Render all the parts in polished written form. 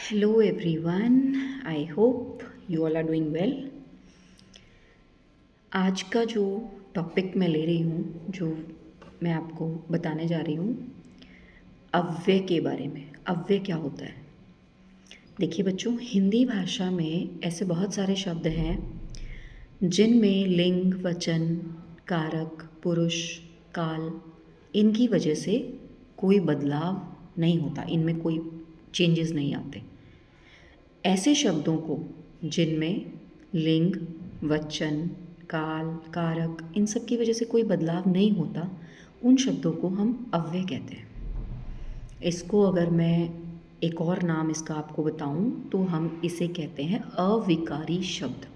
Hello everyone, I hope you all are doing well. आज का जो टॉपिक मैं ले रही हूँ, जो मैं आपको बताने जा रही हूँ, अव्यय के बारे में। अव्यय क्या होता है? देखिए बच्चों, हिंदी भाषा में ऐसे बहुत सारे शब्द हैं जिनमें लिंग, वचन, कारक, पुरुष, काल, इनकी वजह से कोई बदलाव नहीं होता, इनमें कोई चेंजेस नहीं आते। ऐसे शब्दों को जिनमें लिंग, वचन, काल, कारक, इन सब की वजह से कोई बदलाव नहीं होता, उन शब्दों को हम अव्यय कहते हैं। इसको अगर मैं एक और नाम इसका आपको बताऊं तो हम इसे कहते हैं अविकारी शब्द।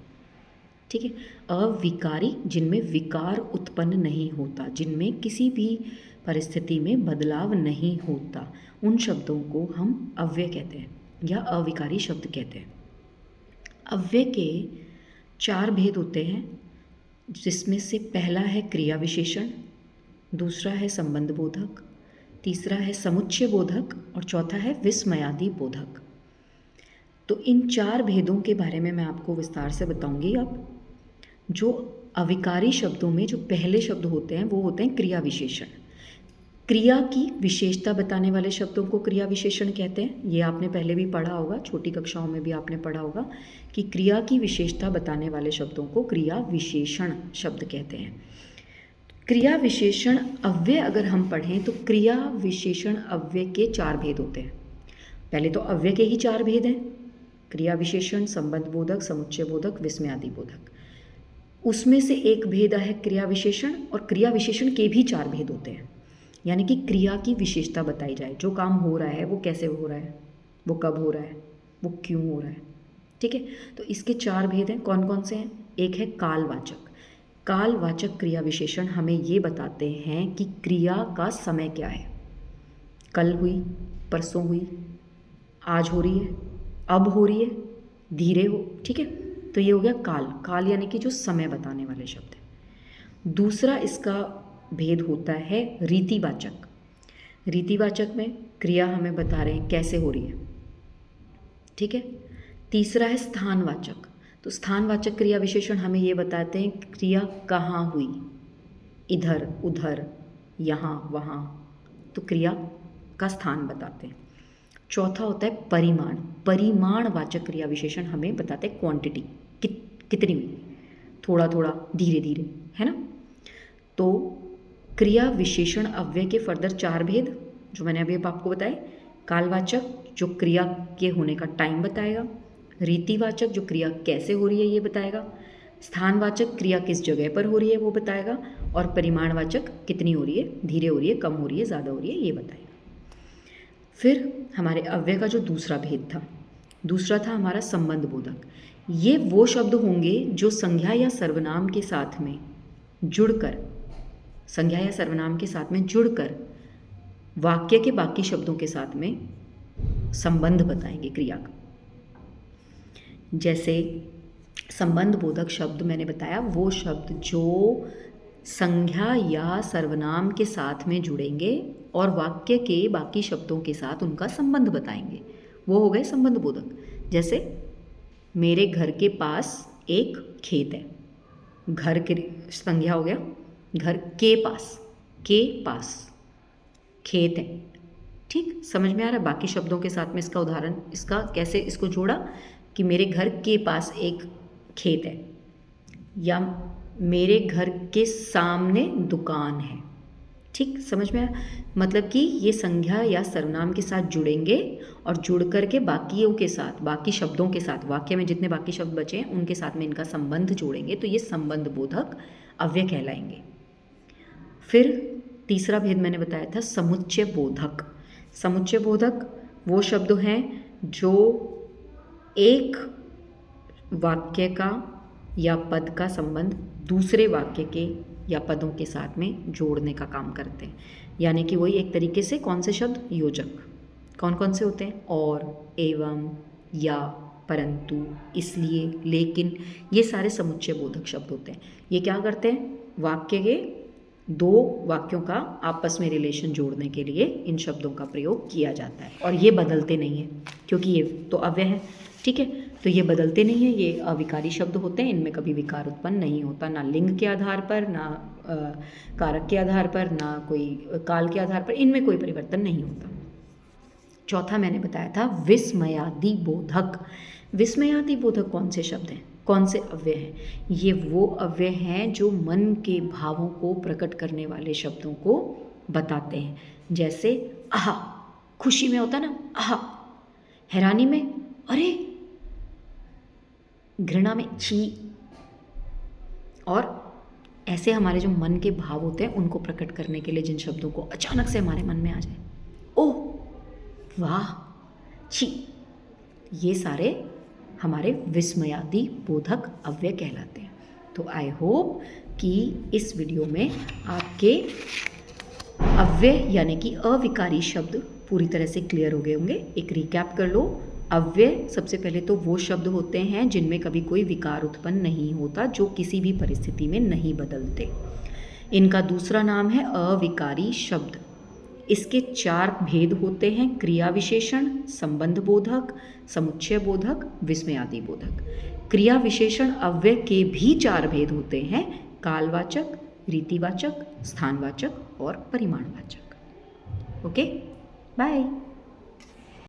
ठीक है, अविकारी, जिनमें विकार उत्पन्न नहीं होता, जिनमें किसी भी परिस्थिति में बदलाव नहीं होता, उन शब्दों को हम अव्यय कहते हैं या अविकारी शब्द कहते हैं। अव्यय के 4 भेद होते हैं, जिसमें से पहला है क्रिया विशेषण, दूसरा है संबंध बोधक, तीसरा है समुच्चय बोधक और चौथा है विस्मयादि बोधक। तो इन 4 भेदों के बारे में मैं आपको विस्तार से बताऊंगी। अब जो अविकारी शब्दों में जो पहले शब्द होते हैं वो होते हैं क्रिया विशेषण। क्रिया की विशेषता बताने वाले शब्दों को क्रिया विशेषण कहते हैं। ये आपने पहले भी पढ़ा होगा, छोटी कक्षाओं में भी आपने पढ़ा होगा कि क्रिया की विशेषता बताने वाले शब्दों को क्रिया विशेषण शब्द कहते हैं। क्रिया विशेषण अव्यय अगर हम पढ़ें तो क्रिया विशेषण अव्यय के 4 भेद होते हैं। पहले तो अव्यय के ही 4 भेद हैं, क्रिया विशेषण, संबंध बोधक, समुच्चय बोधक, विस्मयादि बोधक। उसमें से एक भेद है क्रिया विशेषण, और क्रिया विशेषण के भी 4 भेद होते हैं। यानी कि क्रिया की विशेषता बताई जाए, जो काम हो रहा है वो कैसे हो रहा है, वो कब हो रहा है, वो क्यों हो रहा है। ठीक है, तो इसके 4 भेद हैं। कौन कौन से हैं? एक है कालवाचक। कालवाचक क्रिया विशेषण हमें ये बताते हैं कि क्रिया का समय क्या है। कल हुई, परसों हुई, आज हो रही है, अब हो रही है, धीरे हो। ठीक है, तो ये हो गया काल। काल यानी कि जो समय बताने वाले शब्द हैं। दूसरा इसका भेद होता है रीतिवाचक। रीतिवाचक में क्रिया हमें बता रहे हैं कैसे हो रही है। ठीक है, तीसरा है स्थानवाचक। तो स्थानवाचक क्रिया विशेषण हमें ये बताते हैं क्रिया कहाँ हुई, इधर, उधर, यहाँ, वहाँ, तो क्रिया का स्थान बताते हैं। चौथा होता है परिमाण। परिमाणवाचक क्रिया विशेषण हमें बताते हैं क्वांटिटी, कितनी हुई, थोड़ा थोड़ा, धीरे धीरे, है ना। तो क्रिया विशेषण अव्यय के फर्दर 4 भेद जो मैंने अभी आपको बताए। कालवाचक जो क्रिया के होने का टाइम बताएगा, रीतिवाचक जो क्रिया कैसे हो रही है ये बताएगा, स्थानवाचक क्रिया किस जगह पर हो रही है वो बताएगा, और परिमाणवाचक कितनी हो रही है, धीरे हो रही है, कम हो रही है, ज़्यादा हो रही है, ये बताएगा। फिर हमारे अव्यय का जो दूसरा भेद था, दूसरा था हमारा संबंध बोधक। ये वो शब्द होंगे जो संज्ञा या सर्वनाम के साथ में जुड़कर, संज्ञा या सर्वनाम के साथ में जुड़कर वाक्य के बाकी शब्दों के साथ में संबंध बताएंगे क्रिया का। जैसे संबंध बोधक शब्द मैंने बताया, वो शब्द जो संज्ञा या सर्वनाम के साथ में जुड़ेंगे और वाक्य के बाकी शब्दों के साथ उनका संबंध बताएंगे, वो हो गए संबंध बोधक। जैसे मेरे घर के पास एक खेत है, घर की संज्ञा हो गया, घर के पास, के पास खेत है। ठीक, समझ में आ रहा है? बाकी शब्दों के साथ में इसका उदाहरण, इसका कैसे इसको जोड़ा कि मेरे घर के पास एक खेत है, या मेरे घर के सामने दुकान है। ठीक, समझ में आया? मतलब कि ये संज्ञा या सर्वनाम के साथ जुड़ेंगे और जुड़ करके बाकियों के साथ, बाकी शब्दों के साथ, वाक्य में जितने बाकी शब्द बचे हैं उनके साथ में इनका संबंध जोड़ेंगे, तो ये संबंध बोधक अव्यय कहलाएंगे। फिर तीसरा भेद मैंने बताया था समुच्चय बोधक। समुच्चय बोधक वो शब्द हैं जो एक वाक्य का या पद का संबंध दूसरे वाक्य के या पदों के साथ में जोड़ने का काम करते हैं। यानी कि वही एक तरीके से कौन से शब्द, योजक। कौन कौन से होते हैं? और, एवं, या, परंतु, इसलिए, लेकिन, ये सारे समुच्चय बोधक शब्द होते हैं। ये क्या करते हैं? वाक्य के दो वाक्यों का आपस में रिलेशन जोड़ने के लिए इन शब्दों का प्रयोग किया जाता है और ये बदलते नहीं हैं क्योंकि ये तो अव्यय है, ठीक है। तो ये बदलते नहीं हैं, ये अविकारी शब्द होते हैं, इनमें कभी विकार उत्पन्न नहीं होता, ना लिंग के आधार पर, ना कारक के आधार पर, ना कोई काल के आधार पर, इनमें कोई परिवर्तन नहीं होता। चौथा मैंने बताया था विस्मयादि बोधक। विस्मयादि बोधक कौन से शब्द हैं, कौन से अव्यय हैं? ये वो अव्यय हैं जो मन के भावों को प्रकट करने वाले शब्दों को बताते हैं। जैसे आहा, खुशी में होता ना आहा, हैरानी में अरे, घृणा में छी, और ऐसे हमारे जो मन के भाव होते हैं उनको प्रकट करने के लिए जिन शब्दों को अचानक से हमारे मन में आ जाए, ओह, वाह, छी, ये सारे हमारे विस्मयादि बोधक अव्यय कहलाते हैं। तो आई होप कि इस वीडियो में आपके अव्यय यानी कि अविकारी शब्द पूरी तरह से क्लियर हो गए होंगे। एक रिकैप कर लो। अव्यय सबसे पहले तो वो शब्द होते हैं जिनमें कभी कोई विकार उत्पन्न नहीं होता, जो किसी भी परिस्थिति में नहीं बदलते। इनका दूसरा नाम है अविकारी शब्द। इसके 4 भेद होते हैं, क्रिया विशेषण, संबंध बोधक, समुच्चय बोधक, विस्मयादि बोधक। क्रिया विशेषण अव्यय के भी 4 भेद होते हैं, कालवाचक, रीतिवाचक, स्थानवाचक और परिमाणवाचक। Okay, bye.